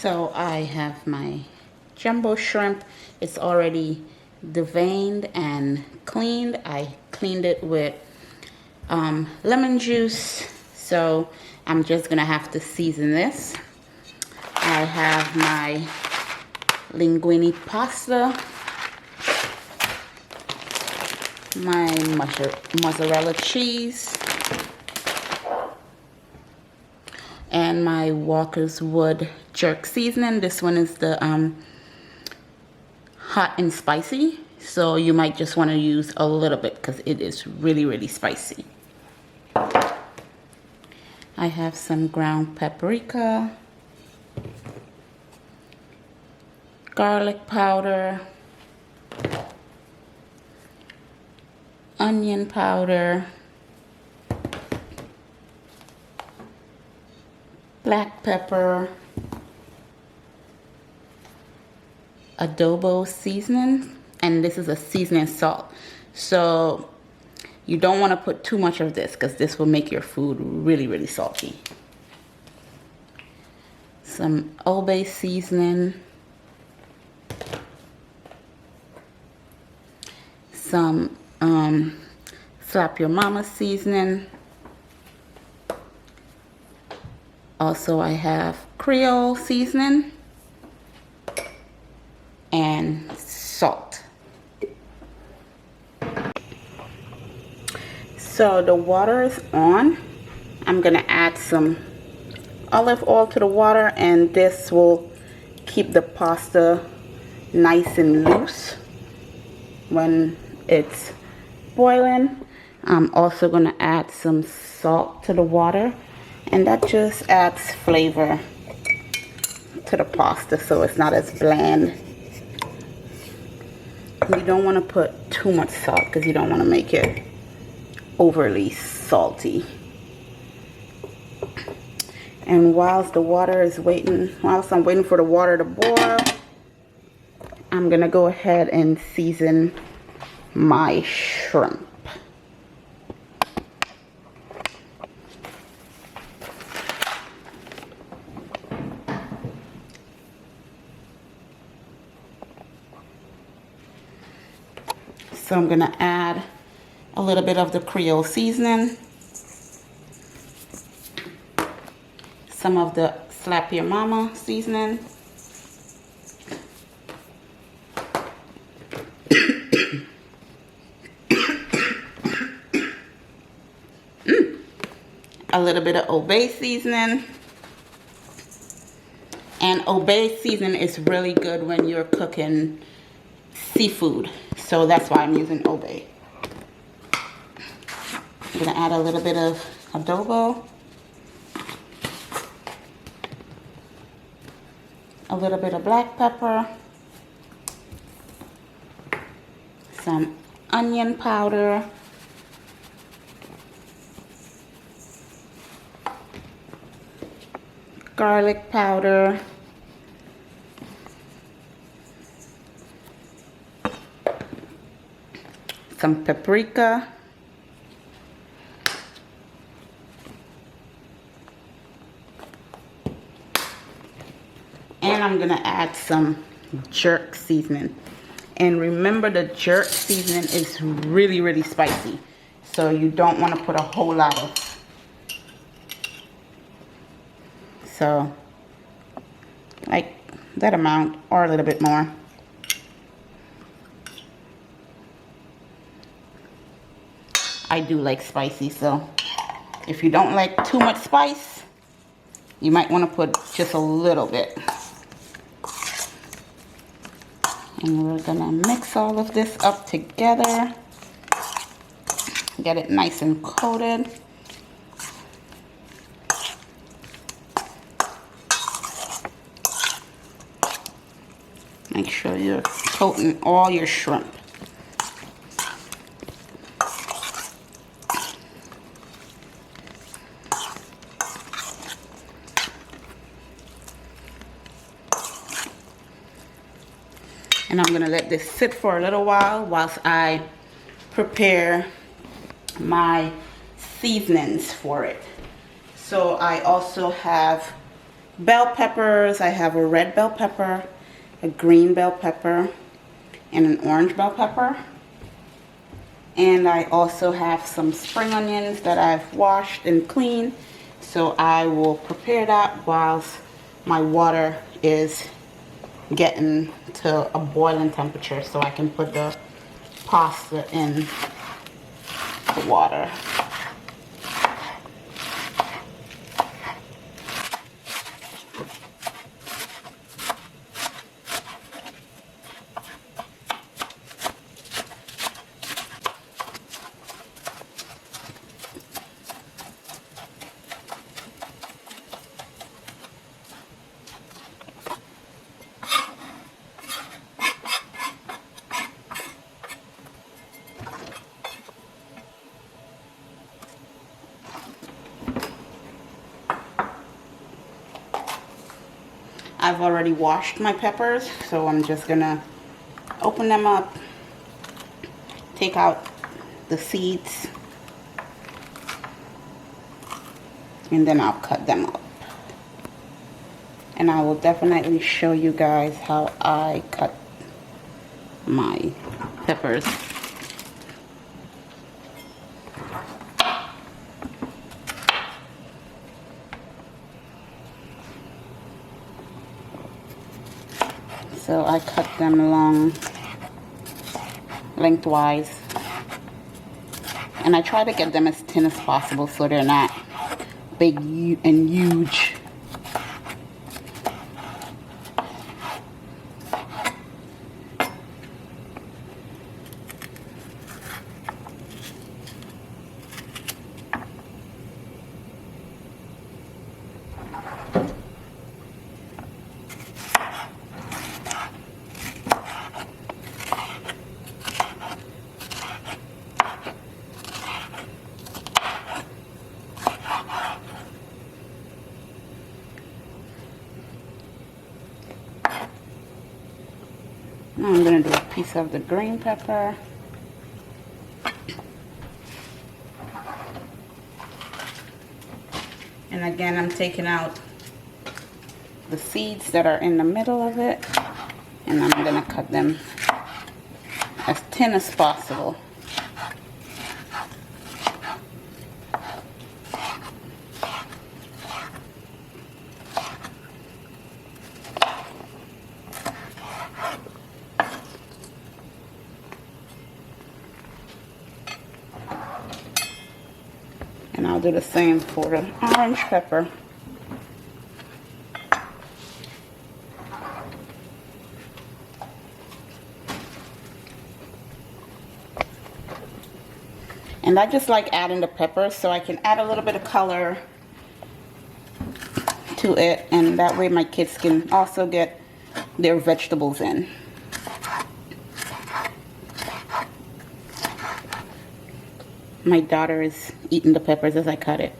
So I have my jumbo shrimp. It's already deveined and cleaned. I cleaned it with lemon juice. So I'm just gonna have to season this. I have my linguine pasta, my mozzarella cheese, and my Walker's Wood jerk seasoning. This one is the hot and spicy, so you might just want to use a little bit because it is really spicy. I have some ground paprika, garlic powder, onion powder, black pepper, adobo seasoning, and this is a seasoning salt. So you don't want to put too much of this because this will make your food really salty. Some Old Bay seasoning, some Slap Your Mama seasoning. Also, I have Creole seasoning and salt. So the water is on. I'm gonna add some olive oil to the water, and this will keep the pasta nice and loose when it's boiling. I'm also gonna add some salt to the water, and that just adds flavor to the pasta so it's not as bland. You don't want to put too much salt because you don't want to make it overly salty. And whilst I'm waiting for the water to boil, I'm gonna go ahead and season my shrimp. So I'm gonna add a little bit of the Creole seasoning, some of the Slap Your Mama seasoning, a little bit of Old Bay seasoning. And Old Bay seasoning is really good when you're cooking seafood, so that's why I'm using Old Bay. I'm gonna add a little bit of adobo, a little bit of black pepper, some onion powder, garlic powder, some paprika, and I'm gonna add some jerk seasoning. And remember, the jerk seasoning is really spicy, so you don't want to put a whole lot of. So like that amount or a little bit more. I do like spicy, so if you don't like too much spice, you might want to put just a little bit. And we're gonna mix all of this up together, get it nice and coated. Make sure you're coating all your shrimp. And I'm gonna let this sit for a little while whilst I prepare my seasonings for it. So I also have bell peppers. I have a red bell pepper, a green bell pepper, and an orange bell pepper. And I also have some spring onions that I've washed and cleaned. So I will prepare that whilst my water is getting to a boiling temperature so I can put the pasta in the water. I've already washed my peppers, so I'm just gonna open them up, take out the seeds, and then I'll cut them up. And I will definitely show you guys how I cut my peppers. So I cut them along lengthwise, and I try to get them as thin as possible so they're not big and huge. Now I'm going to do a piece of the green pepper. And again, I'm taking out the seeds that are in the middle of it, and I'm going to cut them as thin as possible. And I'll do the same for the orange pepper. And I just like adding the peppers so I can add a little bit of color to it, and that way my kids can also get their vegetables in. My daughter is eating the peppers as I cut it.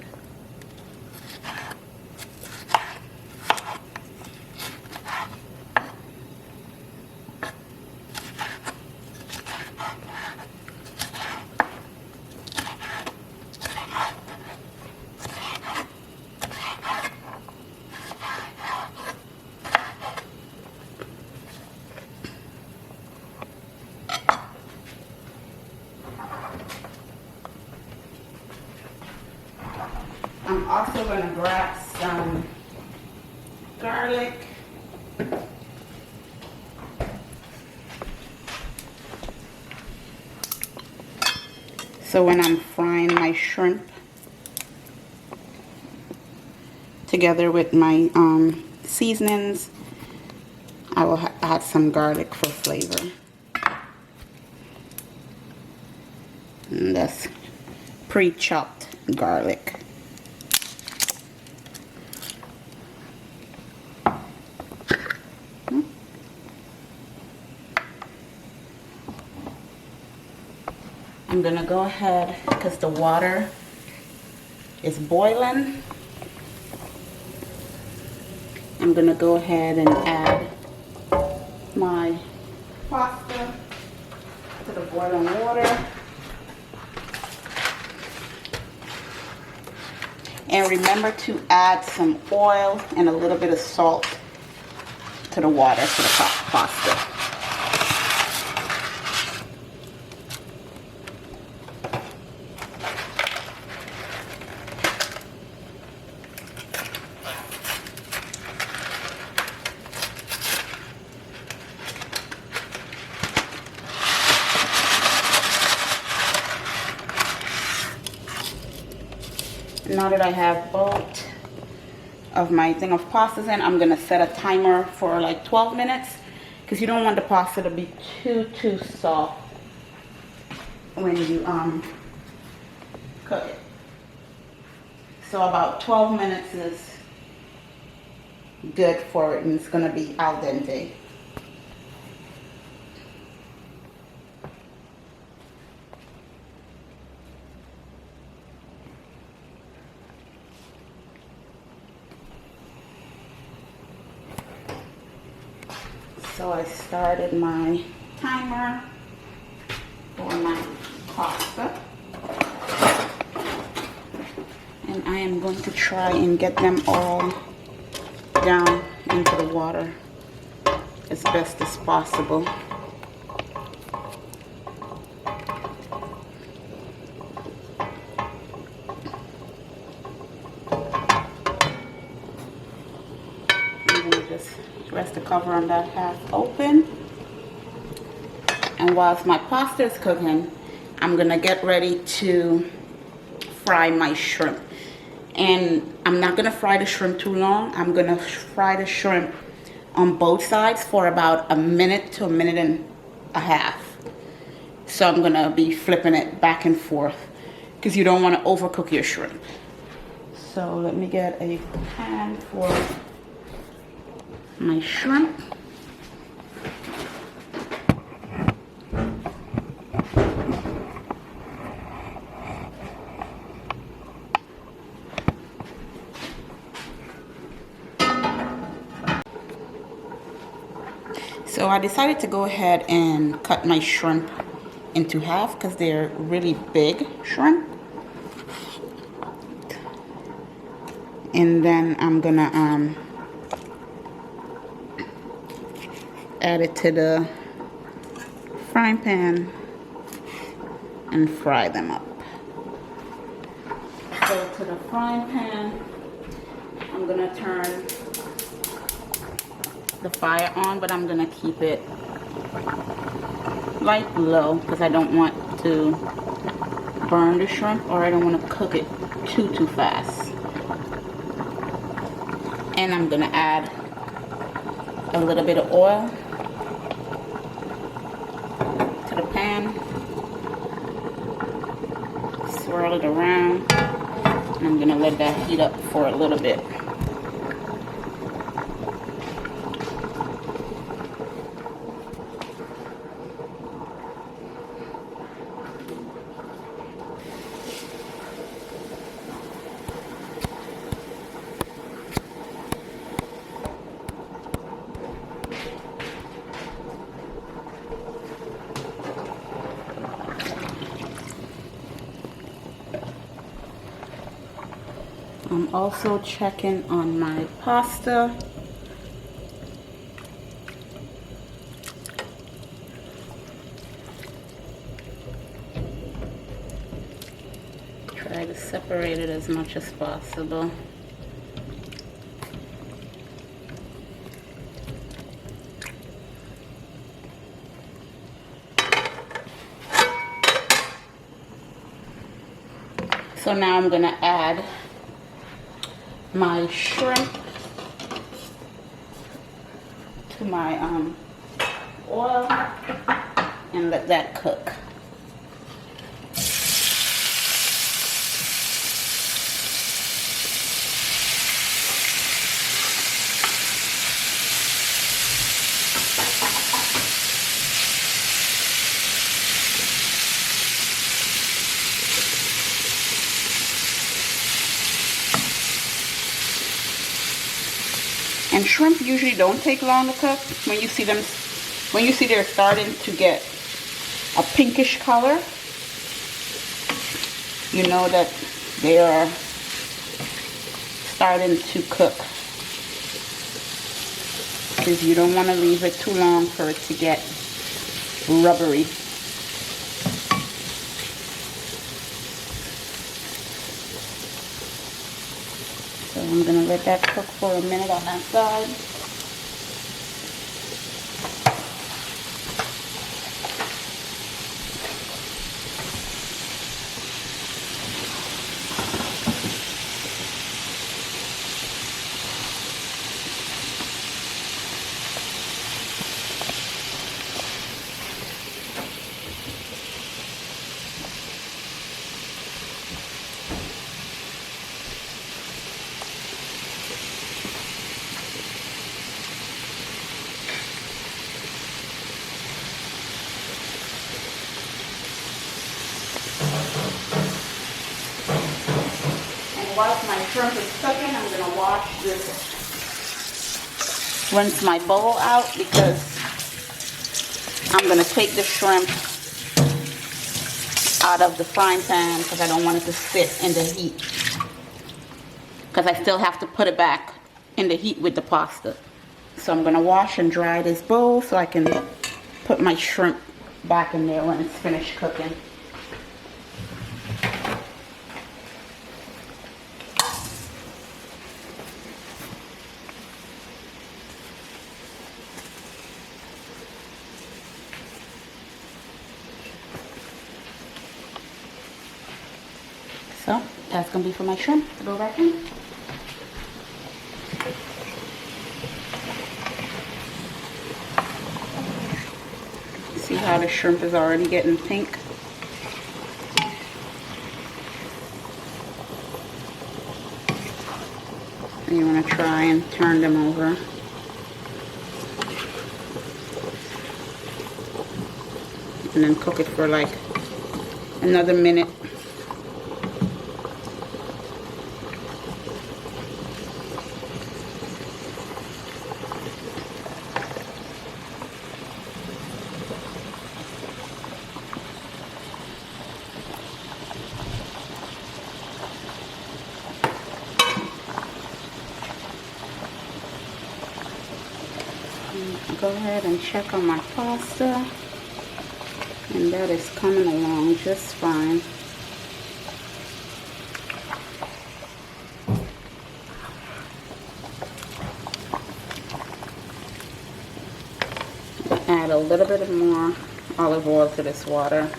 I'm also going to grab some garlic. So when I'm frying my shrimp together with my seasonings, I will add some garlic for flavor. And that's pre-chopped garlic. I'm gonna go ahead, because the water is boiling, I'm gonna go ahead and add my pasta to the boiling water. And remember to add some oil and a little bit of salt to the water, to the pasta. Now that I have both of my thing of pastas in, I'm gonna set a timer for like 12 minutes because you don't want the pasta to be too soft when you cook it. So about 12 minutes is good for it, and it's gonna be al dente. So I started my timer for my pasta, and I am going to try and get them all down into the water as best as possible. Rest the cover on that half open, and whilst my pasta is cooking, I'm gonna get ready to fry my shrimp. And I'm not gonna fry the shrimp too long. I'm gonna fry the shrimp on both sides for about a minute to a minute and a half. So I'm gonna be flipping it back and forth because you don't want to overcook your shrimp. So let me get a pan for my shrimp. So I decided to go ahead and cut my shrimp into half because they're really big shrimp. And then I'm gonna add it to the frying pan and fry them up. So to the frying pan, I'm gonna turn the fire on, but I'm gonna keep it light low because I don't want to burn the shrimp, or I don't want to cook it too fast. And I'm gonna add a little bit of oil to the pan, swirl it around, and I'm gonna let that heat up for a little bit. I'm also checking on my pasta. Try to separate it as much as possible. So now I'm gonna add my shrimp to my oil and let that cook. And shrimp usually don't take long to cook. When you see they're starting to get a pinkish color, you know that they are starting to cook, because you don't want to leave it too long for it to get rubbery. So I'm going to let that cook for a minute on that side. Whilst my shrimp is cooking, I'm going to wash this, rinse my bowl out, because I'm going to take the shrimp out of the frying pan because I don't want it to sit in the heat, because I still have to put it back in the heat with the pasta. So I'm going to wash and dry this bowl so I can put my shrimp back in there when it's finished cooking. So that's going to be for my shrimp to go back in. See how the shrimp is already getting pink? And you want to try and turn them over. And then cook it for like another minute. Go ahead and check on my pasta, and that is coming along just fine. Add a little bit more olive oil to this water.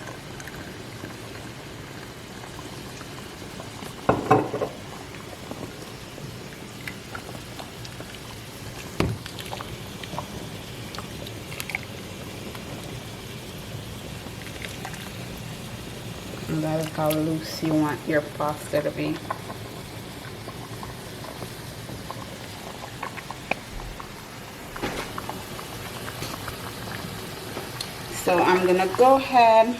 And that is how loose you want your pasta to be. So I'm gonna go ahead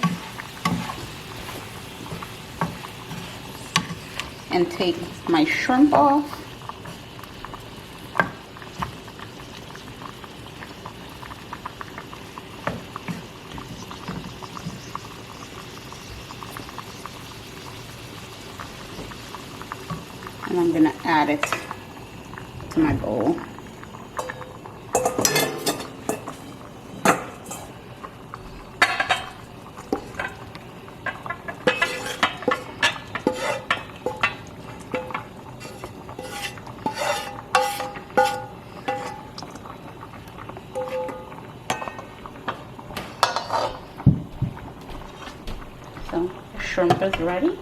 and take my shrimp off. And I'm going to add it to my bowl. So the shrimp is ready.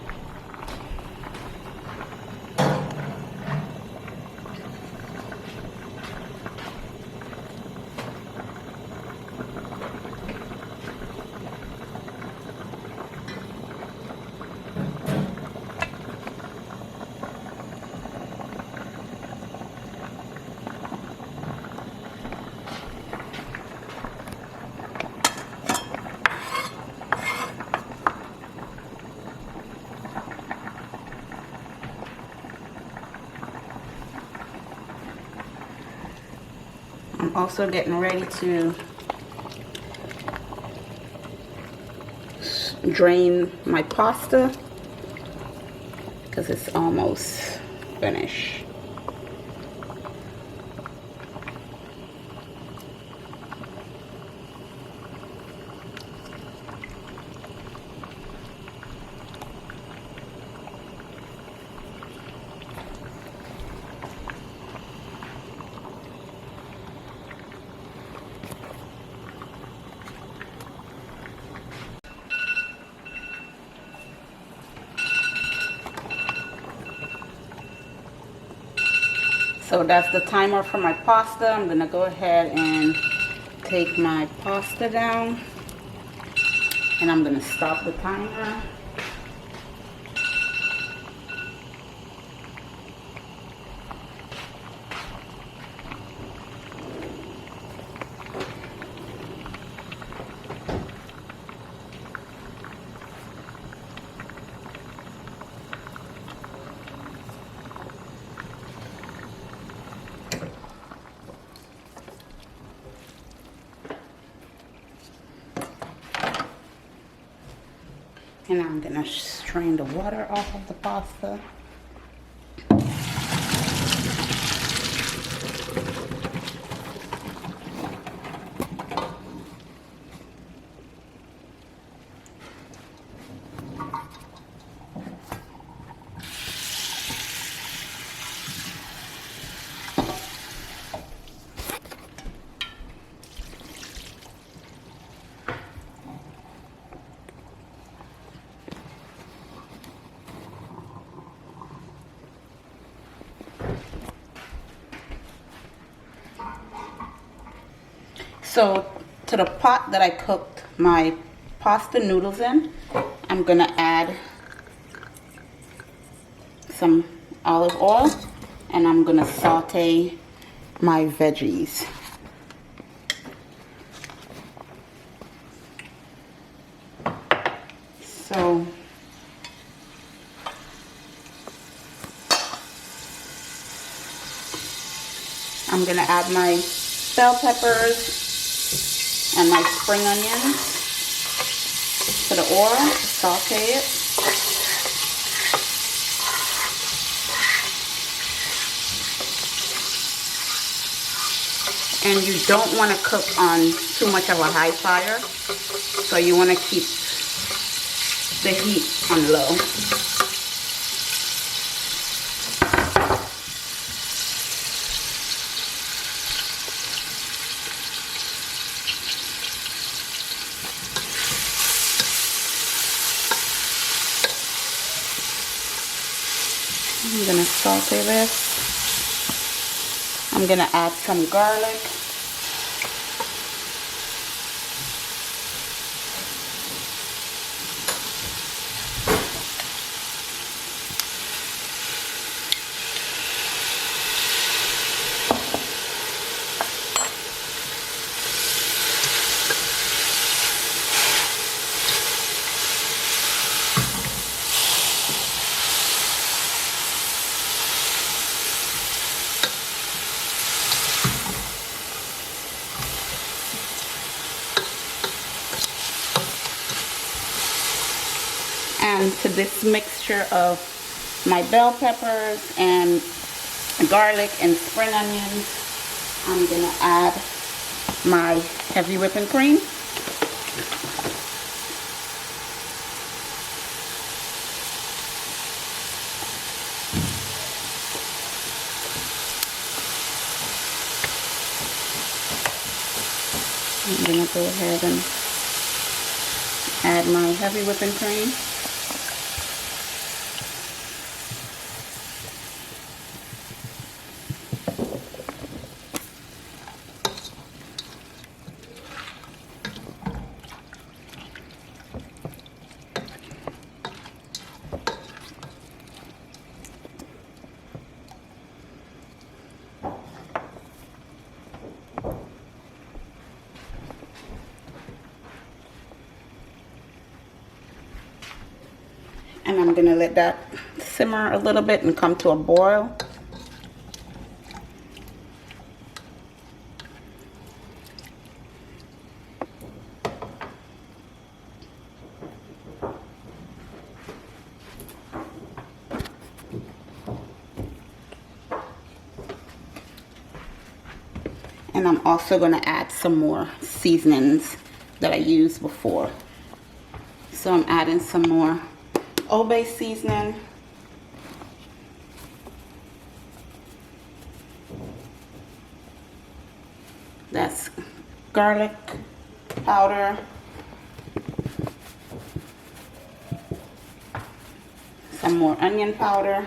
I'm also getting ready to drain my pasta because it's almost finished. So that's the timer for my pasta. I'm gonna go ahead and take my pasta down, and I'm gonna stop the timer. And I'm gonna strain the water off of the pasta. So to the pot that I cooked my pasta noodles in, I'm gonna add some olive oil, and I'm gonna saute my veggies. So I'm gonna add my bell peppers and my spring onions to the oil, saute it. And you don't want to cook on too much of a high fire, so you want to keep the heat on low. I'm gonna saute this. I'm gonna add some garlic. And to this mixture of my bell peppers and garlic and spring onions, I'm gonna add my heavy whipping cream. I'm gonna go ahead and add my heavy whipping cream. And I'm gonna let that simmer a little bit and come to a boil. And I'm also gonna add some more seasonings that I used before. So I'm adding some more Old Bay seasoning. That's garlic powder, some more onion powder,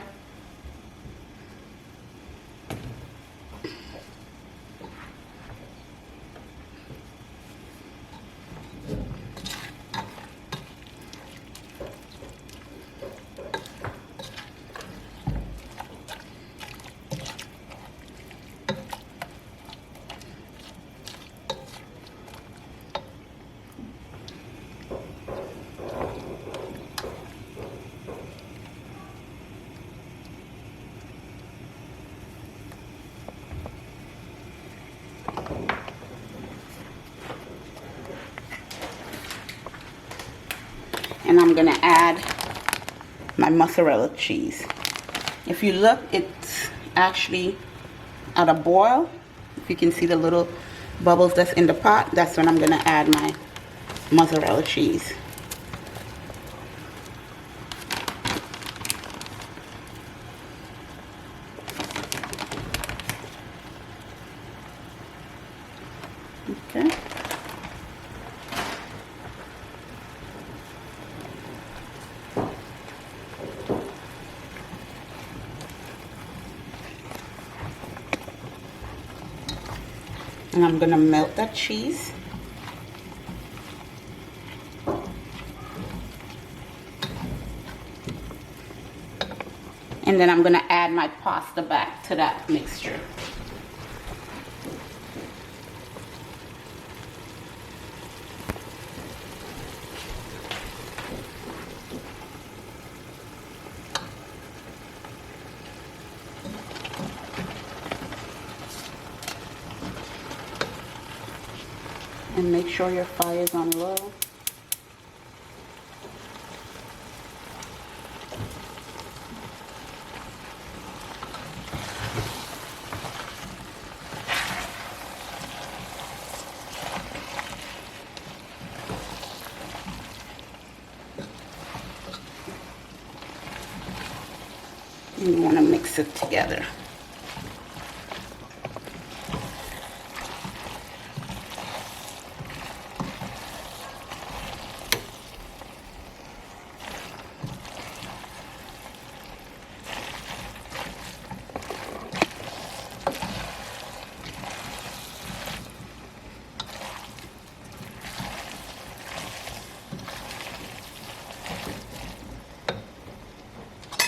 And I'm gonna add my mozzarella cheese. If you look, it's actually at a boil. If you can see the little bubbles that's in the pot, that's when I'm gonna add my mozzarella cheese. Okay. And I'm gonna melt that cheese. And then I'm gonna add my pasta back to that mixture. And make sure your fire is on low. And you want to mix it together.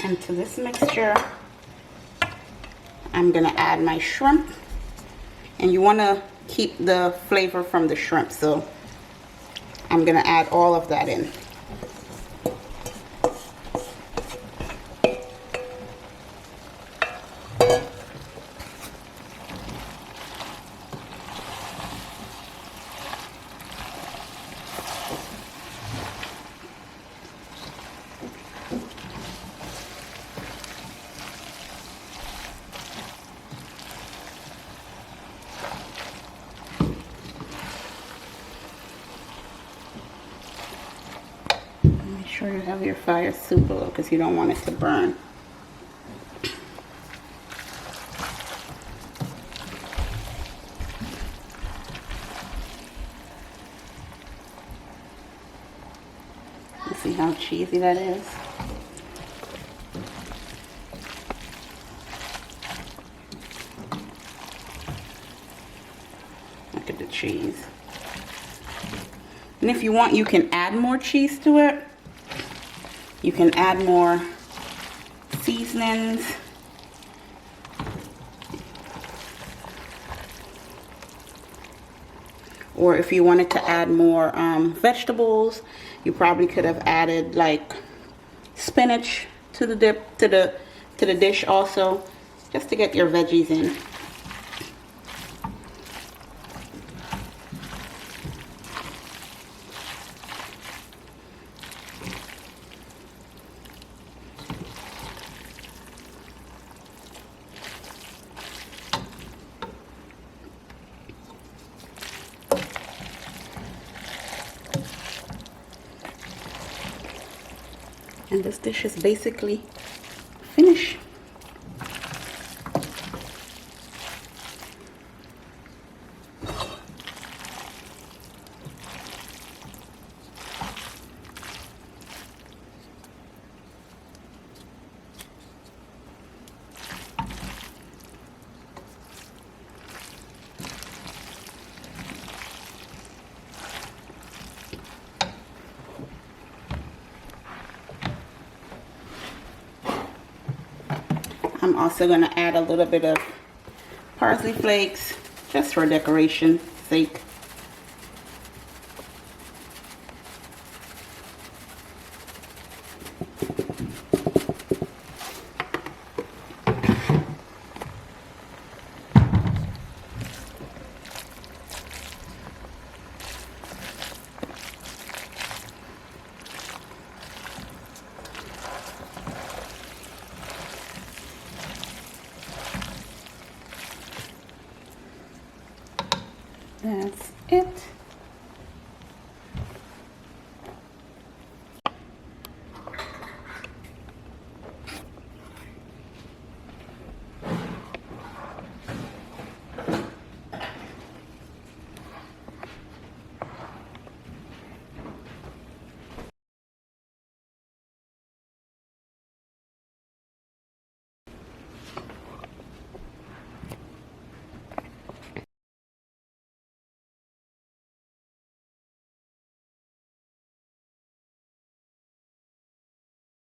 And to this mixture, I'm gonna add my shrimp, and you want to keep the flavor from the shrimp, so I'm gonna add all of that in. Make sure you have your fire super low because you don't want it to burn. You see how cheesy that is? Look at the cheese. And if you want, you can add more cheese to it. You can add more seasonings. Or if you wanted to add more vegetables, you probably could have added like spinach to the dish also, just to get your veggies in. And this dish is basically finished. I'm also going to add a little bit of parsley flakes just for decoration's sake. That's it.